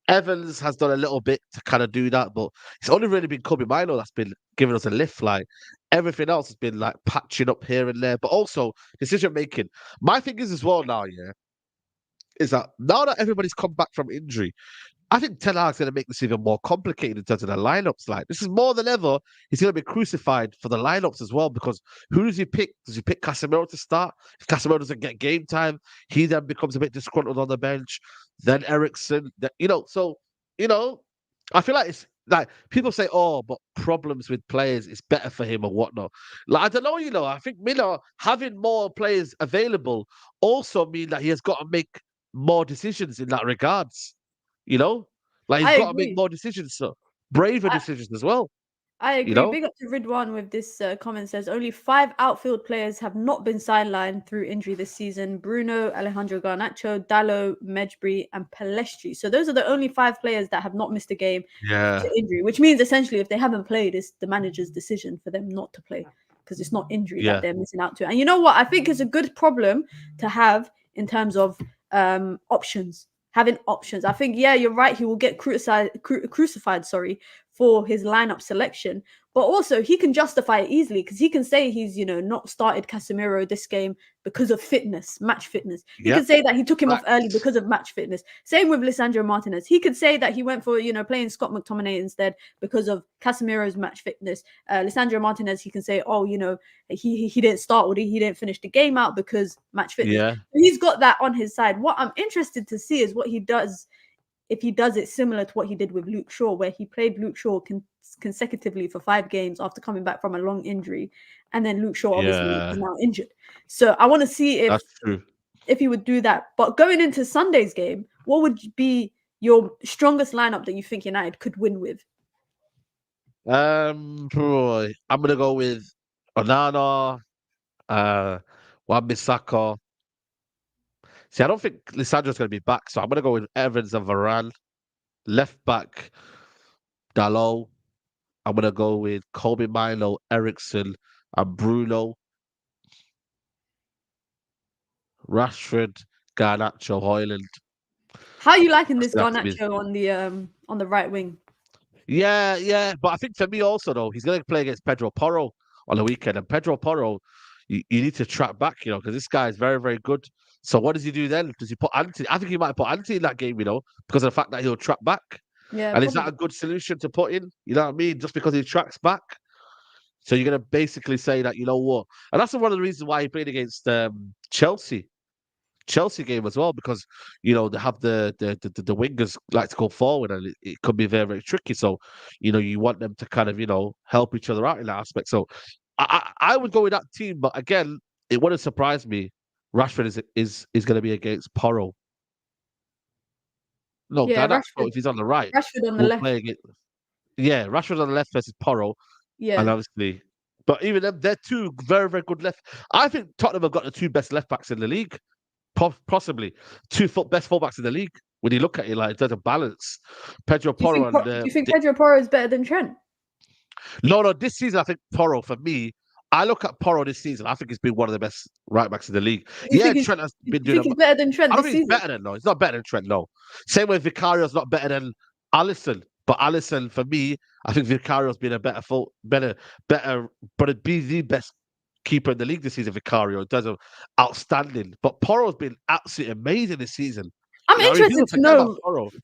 Evans has done a little bit to kind of do that, but it's only really been Kobe Mino that's been giving us a lift. Like, everything else has been like patching up here and there, but also decision making. My thing is as well now, yeah, is that now that everybody's come back from injury, I think Ten Hag's going to make this even more complicated in terms of the lineups. Like, this is more than ever. He's going to be crucified for the lineups as well, because who does he pick? Does he pick Casemiro to start? If Casemiro doesn't get game time, he then becomes a bit disgruntled on the bench. Then Ericsson, so, I feel like it's like people say, oh, but problems with players is better for him or whatnot. Like, I don't know, I think Miller having more players available also mean that he has got to make more decisions in that regards. Like, he's I got to make agree. more decisions, so braver decisions as well. I agree. Big up to Ridwan with this comment. Says only 5 outfield players have not been sidelined through injury this season: Bruno, Alejandro Garnacho, Dallo, Mejbri, and Palestri. So those are the only 5 players that have not missed a game to injury, which means essentially if they haven't played, it's the manager's decision for them not to play, because it's not injury that they're missing out to. And you know what? I think it's a good problem to have in terms of options. Having options. I think, yeah, you're right. He will get crucified, for his lineup selection, but also he can justify it easily, because he can say he's, not started Casemiro this game because of match fitness. He can say that he took him off early because of match fitness. Same with Lisandro Martinez. He could say that he went for, playing Scott McTominay instead because of Casemiro's match fitness. Lisandro Martinez, he can say, oh, he didn't start, or he didn't finish the game out because match fitness. Yeah. He's got that on his side. What I'm interested to see is what he does, if he does it similar to what he did with Luke Shaw, where he played Luke Shaw consecutively for 5 games after coming back from a long injury, and then Luke Shaw obviously is now injured. So I want to see if he would do that. But going into Sunday's game, what would be your strongest lineup that you think United could win with? I'm gonna go with Onana, Wan-Bissaka. See, I don't think Lisandro's going to be back, so I'm going to go with Evans and Varane. Left back, Dalot. I'm going to go with Kobe Mino, Ericsson, and Bruno. Rashford, Garnacho, Hojlund. How are you liking this Garnacho on the right wing? Yeah. But I think for me also, though, he's going to play against Pedro Porro on the weekend. And Pedro Porro, you need to track back, because this guy is very, very good. So what does he do then? Does he put Anthony? I think he might put Anthony in that game, because of the fact that he'll track back. Yeah. And is that a good solution to put in? You know what I mean? Just because he tracks back. So you're going to basically say that, you know what? And that's one of the reasons why he played against Chelsea game as well, because, they have the wingers like to go forward, and it could be very, very tricky. So, you want them to kind of, help each other out in that aspect. So I would go with that team. But again, it wouldn't surprise me. Rashford is going to be against Porro. No, Garnacho, if he's on the right, Rashford on the left. Rashford on the left versus Porro. Yeah. And obviously, but even them, they're 2 very, very good left. I think Tottenham have got the 2 best left backs in the league. Possibly 2 best fullbacks in the league. When you look at it, like, there's a balance. Pedro Porro do you think Pedro Porro is better than Trent? No, this season I think Porro, for me, I look at Porro this season, I think he's been one of the best right backs in the league. Trent has been doing. He's better than Trent. I don't think he's better than. No, he's not better than Trent. No, same way Vicario's not better than Alisson. But Alisson, for me, I think Vicario's been a better, but it'd be the best keeper in the league this season. Vicario does outstanding, but Porro's been absolutely amazing this season. I'm interested to know.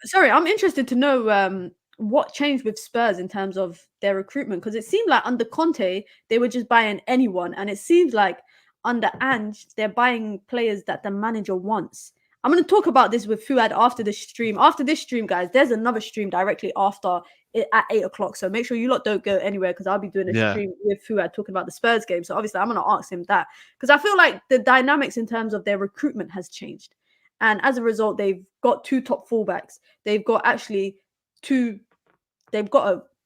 Sorry, I'm interested to know what changed with Spurs in terms of their recruitment, because it seemed like under Conte they were just buying anyone, and it seems like under Ange they're buying players that the manager wants. I'm going to talk about this with Fuad after this stream. After this stream, guys, there's another stream directly after it at 8 o'clock. So make sure you lot don't go anywhere, because I'll be doing a stream with Fuad talking about the Spurs game. So obviously I'm going to ask him that, because I feel like the dynamics in terms of their recruitment has changed. And as a result, they've got 2 top fullbacks. They've got a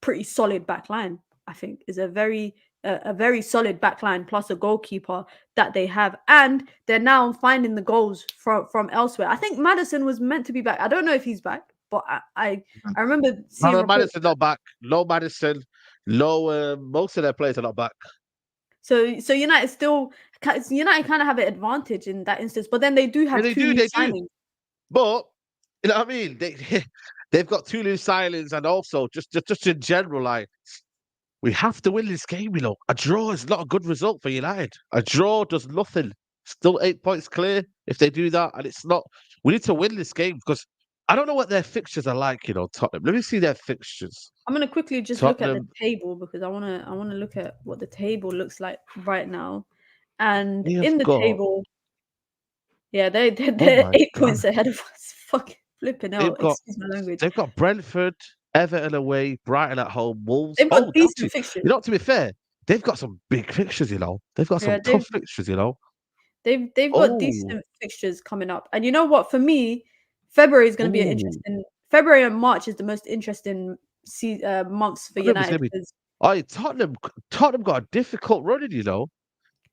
pretty solid back line, I think. Is a very a very solid backline plus a goalkeeper that they have, and they're now finding the goals from elsewhere. I think Maddison was meant to be back. I don't know if he's back, but I remember seeing No, reports. Maddison not back. No Maddison. No, most of their players are not back. So United kind of have an advantage in that instance, but then they do have Yeah, two new they do. signings. But you know what I mean? They've got 2 new signings, and also just in general, like we have to win this game. You know, a draw is not a good result for United. A draw does nothing. Still 8 points clear if they do that, and it's not. We need to win this game because I don't know what their fixtures are like. You know, Tottenham. Let me see their fixtures. I'm gonna quickly just look at the table because I wanna look at what the table looks like right now. And in the table, yeah, they're 8 points ahead of us. Fucking flipping out. Excuse my language. They've got Brentford, Everton away, Brighton at home, Wolves. They've got decent fixtures. You know, to be fair, they've got some big fixtures. You know, they've got some tough fixtures. You know, they've got decent fixtures coming up. And you know what? For me, February is going to be an interesting. February and March is the most interesting months for United. Tottenham got a difficult run, you know.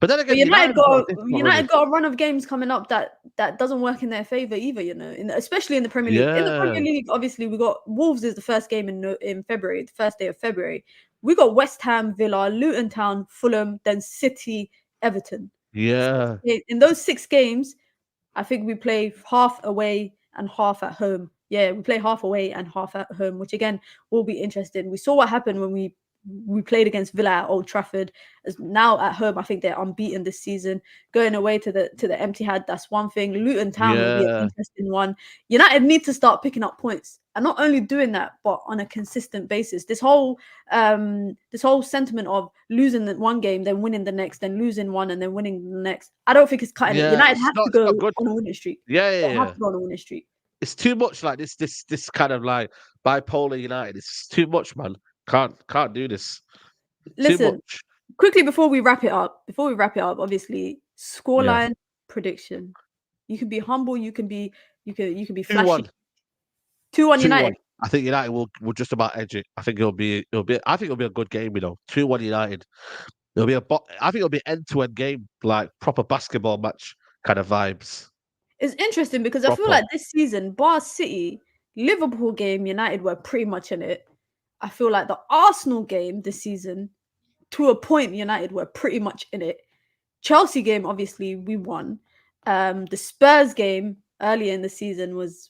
But then again, United got a run of games coming up that doesn't work in their favor either, you know. Especially in the Premier League. Yeah. In the Premier League, obviously, we got Wolves is the first game in February, the first day of February. We got West Ham, Villa, Luton Town, Fulham, then City, Everton. Yeah. In those 6 games, I think we play half away and half at home. Yeah, we play half away and half at home, which again will be interesting. We saw what happened when we played against Villa at Old Trafford. As now at home, I think they're unbeaten this season. Going away to the Etihad, that's one thing. Luton Town will be an interesting one. United need to start picking up points, and not only doing that, but on a consistent basis. This whole sentiment of losing one game, then winning the next, then losing one, and then winning the next. I don't think it's cutting it. United have to go on a winning streak. Yeah. Have to go on a winning streak. It's too much like this kind of like bipolar United. It's too much, man. Can't do this. Listen, quickly before we wrap it up, obviously, scoreline prediction. You can be humble, you can be flashy. 2-1 United. I think United will just about edge it. I think it'll be a good game, you know. 2-1 United. I think it'll be end-to-end game, like proper basketball match kind of vibes. It's interesting because I feel like this season, bar City, Liverpool game, United were pretty much in it. I feel like the Arsenal game this season, to a point, United were pretty much in it. Chelsea game, obviously, we won. The Spurs game earlier in the season was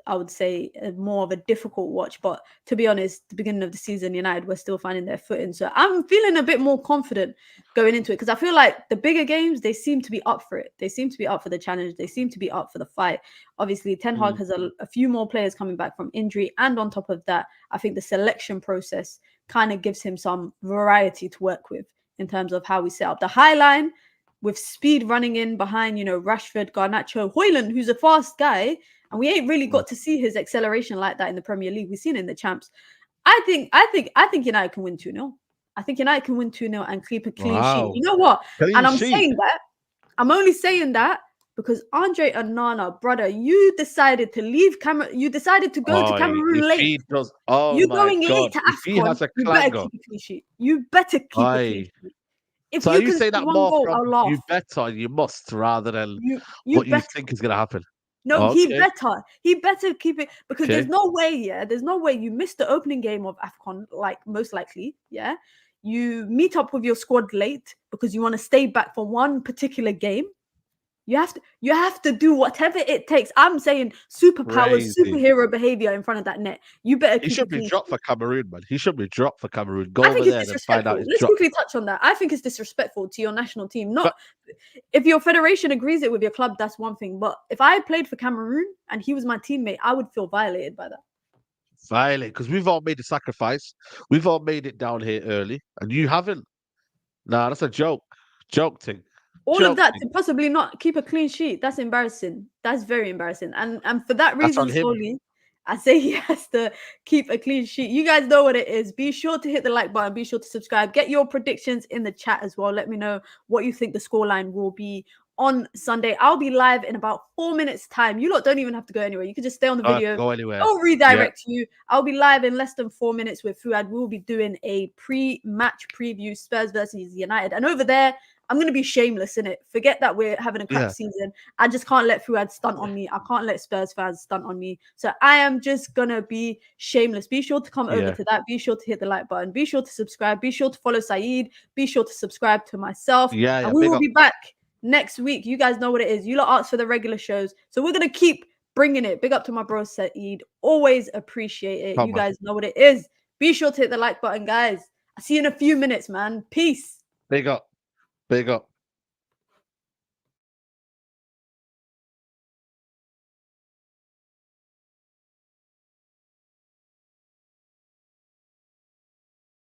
I would say more of a difficult watch. But to be honest, the beginning of the season, United were still finding their footing. So I'm feeling a bit more confident going into it because I feel like the bigger games, they seem to be up for it. They seem to be up for the challenge. They seem to be up for the fight. Obviously, Ten Hag has a few more players coming back from injury. And on top of that, I think the selection process kind of gives him some variety to work with in terms of how we set up the high line with speed running in behind, you know, Rashford, Garnacho, Hojlund, who's a fast guy. And we ain't really got to see his acceleration like that in the Premier League. We've seen it in the champs. I think United can win 2-0. I think United can win 2-0 and keep a clean sheet. You know what? Saying that. I'm only saying that because Andre Onana, brother, you decided to leave Cameroon. You decided to go to Cameroon late. You're going late to AFCON. You better keep a clean sheet. You better keep a clean sheet. If so you say that more goal, from you better, you must, rather than what you think is going to happen. No, he better keep it because there's no way you miss the opening game of AFCON, like most likely, you meet up with your squad late because you want to stay back for one particular game. You have to do whatever it takes. I'm saying superpowers, superhero behavior in front of that net. You better keep He should be dropped for Cameroon, man. He should be dropped for Cameroon. Go over there and find out he's dropped. Let's quickly touch on that. I think it's disrespectful to your national team. If your federation agrees it with your club, that's one thing. But if I played for Cameroon and he was my teammate, I would feel violated by that. Violate, because we've all made the sacrifice. We've all made it down here early, and you haven't. Nah, that's a joke. Joke thing. All of that to possibly not keep a clean sheet. That's embarrassing. That's very embarrassing. And for that reason solely, I say he has to keep a clean sheet. You guys know what it is. Be sure to hit the like button. Be sure to subscribe. Get your predictions in the chat as well. Let me know what you think the scoreline will be on Sunday. I'll be live in about 4 minutes time. You lot don't even have to go anywhere. You can just stay on the video. Go anywhere. I'll redirect you. I'll be live in less than 4 minutes with Fuad. We'll be doing a pre-match preview, Spurs versus United. And over there, I'm going to be shameless in it. Forget that we're having a crap season. I just can't let Fuad stunt on me. I can't let Spurs fans stunt on me. So I am just going to be shameless. Be sure to come over to that. Be sure to hit the like button. Be sure to subscribe. Be sure to follow Saeed. Be sure to subscribe to myself. And we will be back next week. You guys know what it is. You lot asked for the regular shows. So we're going to keep bringing it. Big up to my bro Saeed. Always appreciate it. You guys know what it is. Be sure to hit the like button, guys. I'll see you in a few minutes, man. Peace. Big up. Big up.